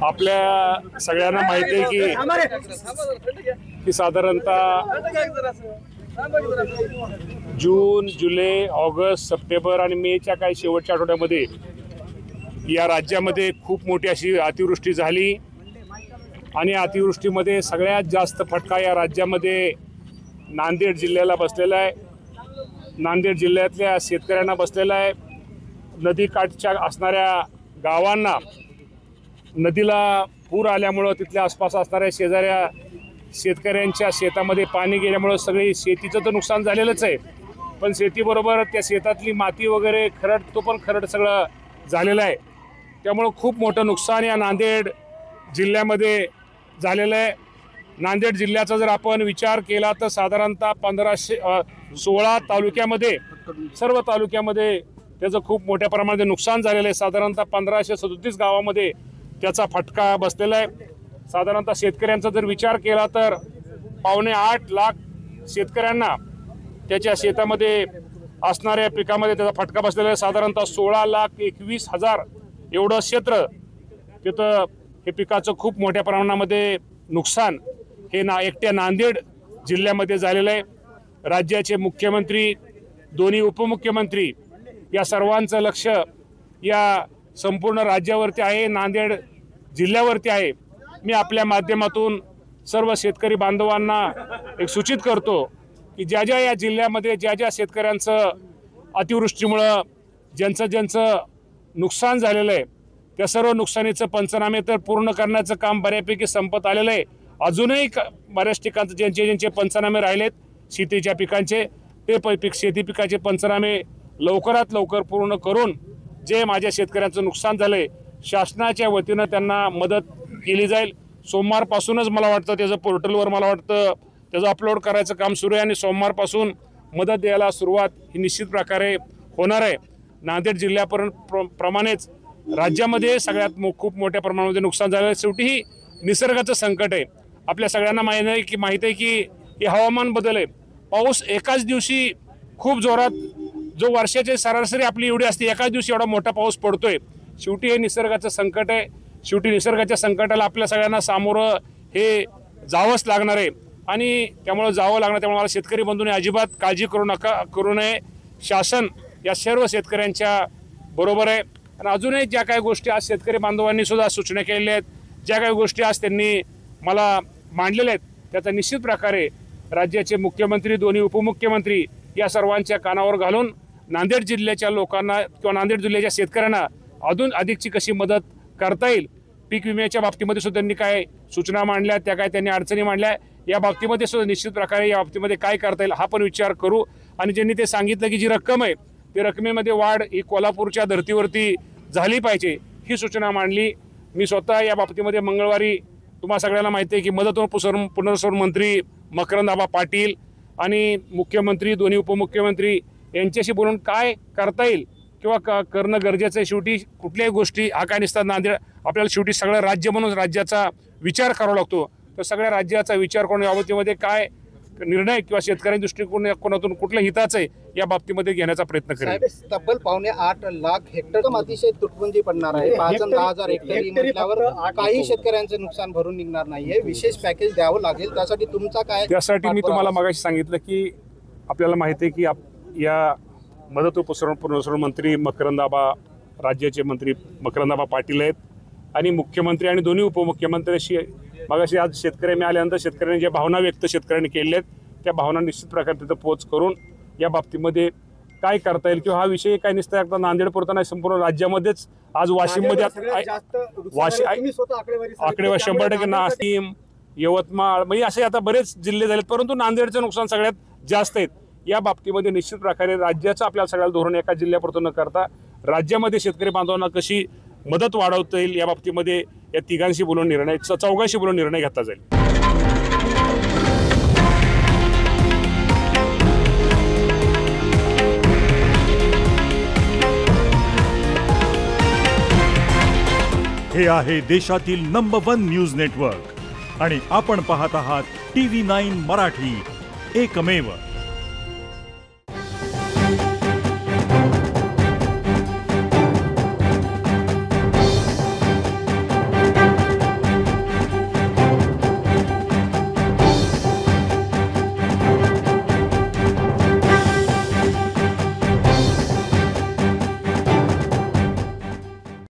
आपल्या सगळ्यांना माहिती आहे की साधारणतः जून, जुलै, ऑगस्ट, सप्टेंबर आणि मेच्या काही शेवटच्या आठवड्यामध्ये या राज्यामध्ये खूप मोठी अशी अतिवृष्टी झाली आणि अतिवृष्टीमध्ये सगळ्यात जास्त फटका या राज्यामध्ये नांदेड जिल्ह्याला बसलेला आहे। नांदेड जिल्ह्यातल्या शेतकऱ्यांना बसलेला आहे। नदीकाठच्या असणाऱ्या गावांना नदीला पूर आल्यामुळं तिथल्या आसपास असणाऱ्या शेजाऱ्या शेतकऱ्यांच्या शेतामध्ये पाणी गेल्यामुळं सगळी शेतीचं तर नुकसान झालेलंच आहे, पण शेतीबरोबर त्या शेतातली माती वगैरे तो पण खरड सगळं झालेलं आहे। त्यामुळं खूप मोठं नुकसान या नांदेड जिल्ह्यामध्ये झालेलं आहे। नांदेड जिल्ह्याचा जर आपण विचार केला तर साधारणतः 16 तालुक्यामध्ये सर्व तालुक्यामध्ये त्याचं खूप मोठ्या प्रमाणात नुकसान झालेलं आहे। साधारणतः 1537 गावामध्ये त्याचा फटका बसलेला आहे। साधारणतः शेतकऱ्यांचा जर विचार केला तर 8.25 लाख शेतकऱ्यांना त्याच्या शेतामध्ये असणाऱ्या पिकामध्ये त्याचा फटका बसलेला आहे। साधारणतः 16,21,000 एवढं क्षेत्र तिथं हे पिकाचं खूप मोठ्या प्रमाणामध्ये नुकसान हे एकट्या नांदेड जिल्ह्यामध्ये झालेलं आहे। राज्याचे मुख्यमंत्री, दोन्ही उपमुख्यमंत्री या सर्वांचं लक्ष या संपूर्ण राज्यावरती आहे, नांदेड जिल्ह्यावरती आहे। मी आपल्या माध्यमातून सर्व शेतकरी बांधवांना एक सूचित करतो की ज्या या जिल्ह्यामध्ये ज्या शेतकऱ्यांचं अतिवृष्टीमुळं ज्यांचं नुकसान झालेलं आहे त्या सर्व नुकसानीचं पंचनामे तर पूर्ण करण्याचं काम बऱ्यापैकी संपत आलेलं आहे। अजूनही बऱ्याच ठिकाणचे ज्यांचे पंचनामे राहिलेत शेतीच्या पिकांचे ते शेती पिकाचे पंचनामे लवकरात लवकर पूर्ण करून जे माझ्या शेतकऱ्यांचं नुकसान झालंय शासनाच्या वतीनं त्यांना मदत केली जाईल। सोमवारपासूनच मला वाटतं त्याचं पोर्टलवर मला वाटतं त्याचं अपलोड करायचं काम सुरू आहे आणि सोमवारपासून मदत द्यायला सुरुवात ही निश्चित प्रकारे होणार आहे। नांदेड जिल्ह्याप्रमाणेच राज्यामध्ये सगळ्यात खूप मोठ्या प्रमाणामध्ये नुकसान झालं आहे। शेवटी ही निसर्गाचं संकट आहे। आपल्या सगळ्यांना माहित आहे की हे हवामान बदल आहे। पाऊस एकाच दिवशी खूप जोरात जो वर्षाची सरासरी आपली एवढी असते एकाच दिवशी एवढा मोठा पाऊस पडतोय। शेवटी हे निसर्गाचं संकट आहे। शेवटी निसर्गाच्या संकटाला आपल्या सगळ्यांना सामोरं हे जावंच लागणार आहे आणि त्यामुळे जावं लागणार। त्यामुळे मला शेतकरी बंधूंनी अजिबात काळजी करू नये। शासन या सर्व शेतकऱ्यांच्या बरोबर आहे आणि अजूनही ज्या काही गोष्टी आज शेतकरी बांधवांनी सुद्धा सूचना केलेल्या आहेत, ज्या काही गोष्टी आज त्यांनी मला मांडलेल्या आहेत त्याचा निश्चित प्रकारे राज्याचे मुख्यमंत्री, दोन्ही उपमुख्यमंत्री या सर्वांच्या कानावर घालून नांदेड जिल्ह्याच्या लोकांना किंवा नांदेड जिल्ह्याच्या शेतकऱ्यांना अजून अधिकची कशी मदत करता येईल, पीक विम्याच्या बाबतीमध्ये सुद्धा त्यांनी काय सूचना मांडल्या, त्या काय त्यांनी अडचणी मांडल्या, या बाबतीमध्ये सुद्धा निश्चित प्रकारे या बाबतीमध्ये काय करता येईल हा पण विचार करू। आणि ज्यांनी ते सांगितलं की जी रक्कम आहे ती रकमेमध्ये वाढ ही कोल्हापूरच्या धर्तीवरती झाली पाहिजे ही सूचना मांडली। मी स्वतः या बाबतीमध्ये मंगळवारी तुम्हा सगळ्यांना माहिती आहे की मदत व पुनर्वसन मंत्री मकरंद आबा पाटील आणि मुख्यमंत्री, दोन्ही उपमुख्यमंत्री यांच्याशी बोलून काय करता येईल किंवा करणं गरजेचं आहे। शेवटी कुठल्याही गोष्टी हा काय नसतात नांदेड आपल्याला शेवटी सगळं राज्य म्हणून राज्याचा विचार करावा लागतो, तर सगळ्या राज्याचा विचार करून या बाबतीमध्ये काय निर्णय किंवा शेतकऱ्यांच्या दृष्टिकोनातून कुठलं हिताचं आहे या बाबतीमध्ये घेण्याचा प्रयत्न करेल। तब्बल 8.25 लाख हेक्टर अतिशय तुटपुंजी पडणार आहे। 5,10,000 हेक्टरी म्हटल्यावर काही शेतकऱ्यांचं नुकसान भरून निघणार नाहीये, विशेष पॅकेज द्यावं लागेल। त्यासाठी तुमचा काय? त्यासाठी मी तुम्हाला मगाशी सांगितलं की आपल्याला माहिती आहे की या मदत व पुनर्वसन मंत्री मकरंदाबा, राज्याचे मंत्री मकरंदाबा पाटील आहेत आणि मुख्यमंत्री आणि दोन्ही उपमुख्यमंत्र्यांशी मगाशी आज शेतकरी आल्यानंतर शेतकऱ्यांनी ज्या भावना व्यक्त शेतकऱ्यांनी केलेल्या आहेत त्या भावना निश्चित प्रकारे तिथं पोच करून या बाबतीमध्ये काय करता येईल किंवा हा विषय काय निसता एकदा नांदेड पुरता नाही संपूर्ण राज्यामध्येच आज वाशिममध्ये आकडेवारी 100% नाशिक, यवतमाळ म्हणजे असे आता बरेच जिल्हे झालेत, परंतु नांदेडचं नुकसान सगळ्यात जास्त आहेत। या बाबतीमध्ये निश्चित प्रकारे राज्याचं आपल्याला सगळ्याला धोरण एका जिल्ह्यापुरतं न करता राज्यामध्ये शेतकरी बांधवांना कशी मदत वाढवता येईल या बाबतीमध्ये या तिघांशी बोलून चौघांशी बोलून निर्णय घेतला जाईल। हे आहे देशातील नंबर 1 न्यूज नेटवर्क आणि आपण पाहत आहात TV9 मराठी, एकमेव।